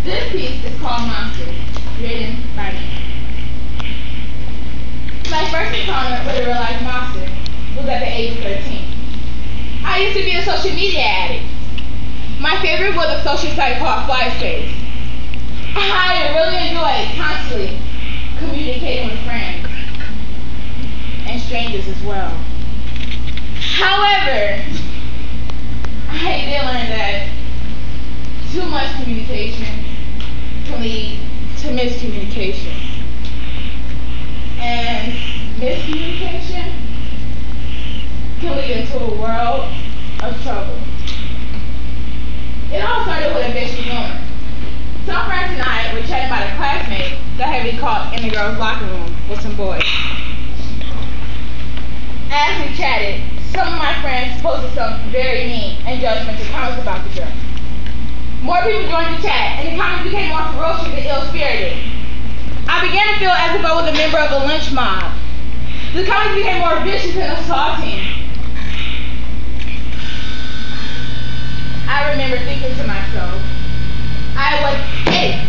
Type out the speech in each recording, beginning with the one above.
This piece is called Monster, written by me. My first encounter with a real life monster was at the age of 13. I used to be a social media addict. My favorite was a social site called FlySpace. I really enjoyed constantly communicating with friends and strangers as well. However, I did learn that too much communication can lead to miscommunication. And miscommunication can lead into a world of trouble. It all started with a vicious rumor. Some friends and I were chatting about a classmate that had been caught in the girls' locker room with some boys. As we chatted, some of my friends posted some very mean and judgmental comments about the girl. More people joined the chat, and the comments became more ferocious and ill-spirited. I began to feel as if I was a member of a lynch mob. The comments became more vicious and assaulting. I remember thinking to myself, I would hate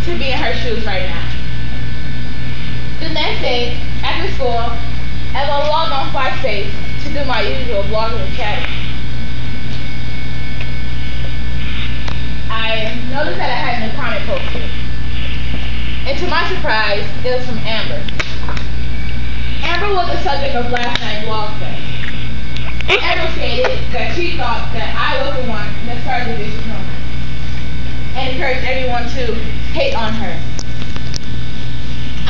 to be in her shoes right now. The next day, after school, as I logged on FlySpace to do my usual blogging and chatting, I noticed that I had a new comment posted. And to my surprise, it was from Amber. Amber was the subject of last night's blog fest. Amber stated that she thought that I was the one that started the vicious rumor and encouraged everyone to hate on her.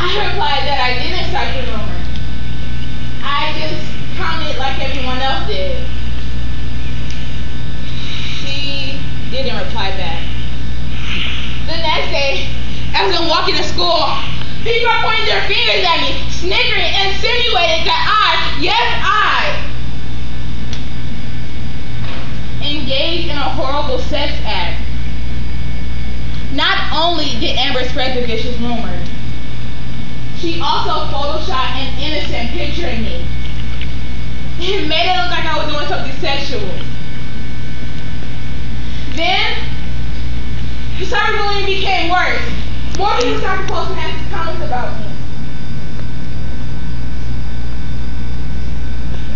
I replied that I didn't start the rumor. I just commented like everyone else did. She didn't reply back. The next day, as I'm walking to school, people are pointing their fingers at me, snickering, and insinuating that I engaged in a horrible sex act. Not only did Amber spread the vicious rumor, she also photoshopped an innocent picture of me. It made it look like I was doing something sexual. Then, the cyberbullying became worse. More people started posting nasty comments about me.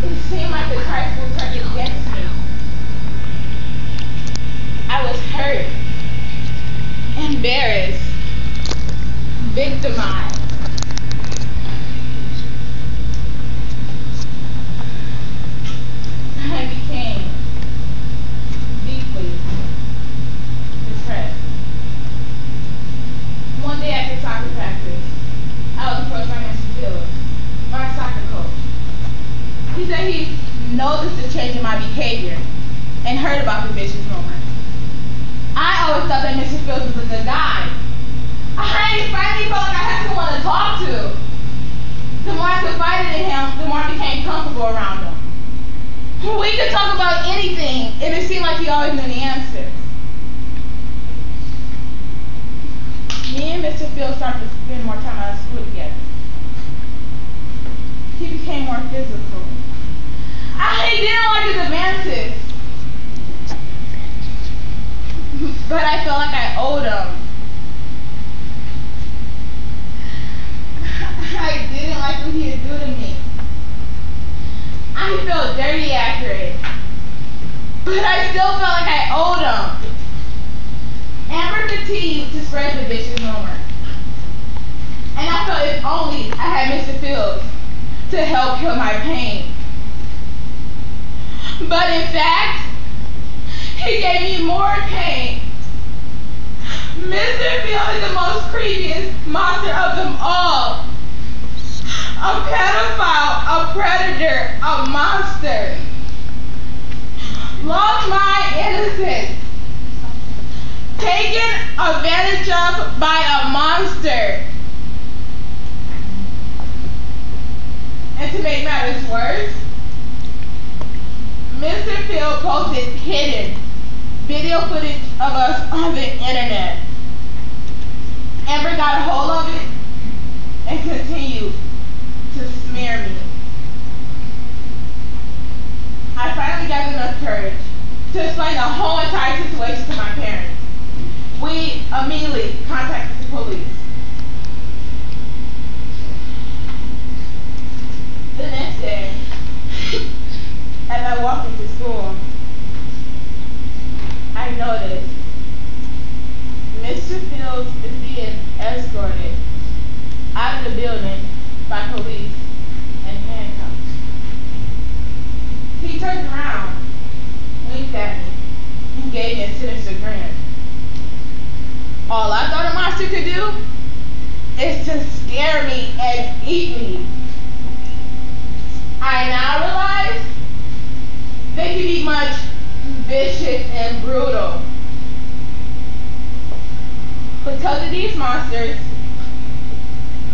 It seemed like the crisis was turning against me. I was hurt, embarrassed, victimized. I became deeply depressed. One day after soccer practice, I was approached by Mr. Phillips, my soccer coach. He said he noticed the change in my behavior and heard about the vicious rumor. I always thought that Mr. Phillips was a good guy. I finally felt like I had someone to talk to. The more I confided in him, the more I became comfortable around him. We could talk about anything, and it seemed like he always knew the answers. Me and Mr. Phil started to spend more time out of school together. He became more physical. I didn't like his advances, but I felt like I owed him. I didn't like what he would do to me. I felt dirty after it, but I still felt like I owed him. Amber continued to spread the vicious rumor, and I felt if only I had Mr. Fields to help heal my pain. But in fact, he gave me more pain. Mr. Fields is the most creepiest monster of them all. A pedophile, a predator, a monster. Lost my innocence. Taken advantage of by a monster. And to make matters worse, Mr. Phil posted hidden video footage of us on the internet. Amber got a hold of it and continued to smear me. I finally gathered enough courage to explain the whole entire situation to my parents. immediately contacted the police. The next day, as I walked into school, I noticed Mr. Fields is being escorted out of the building by police and handcuffed. He turned around, winked at me, and gave me a sinister grin. All I thought a monster could do is to scare me and eat me. I now realize they can be much vicious and brutal. Because of these monsters,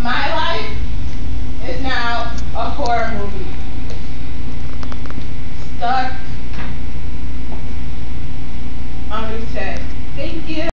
my life is now a horror movie. Stuck on reset. Thank you.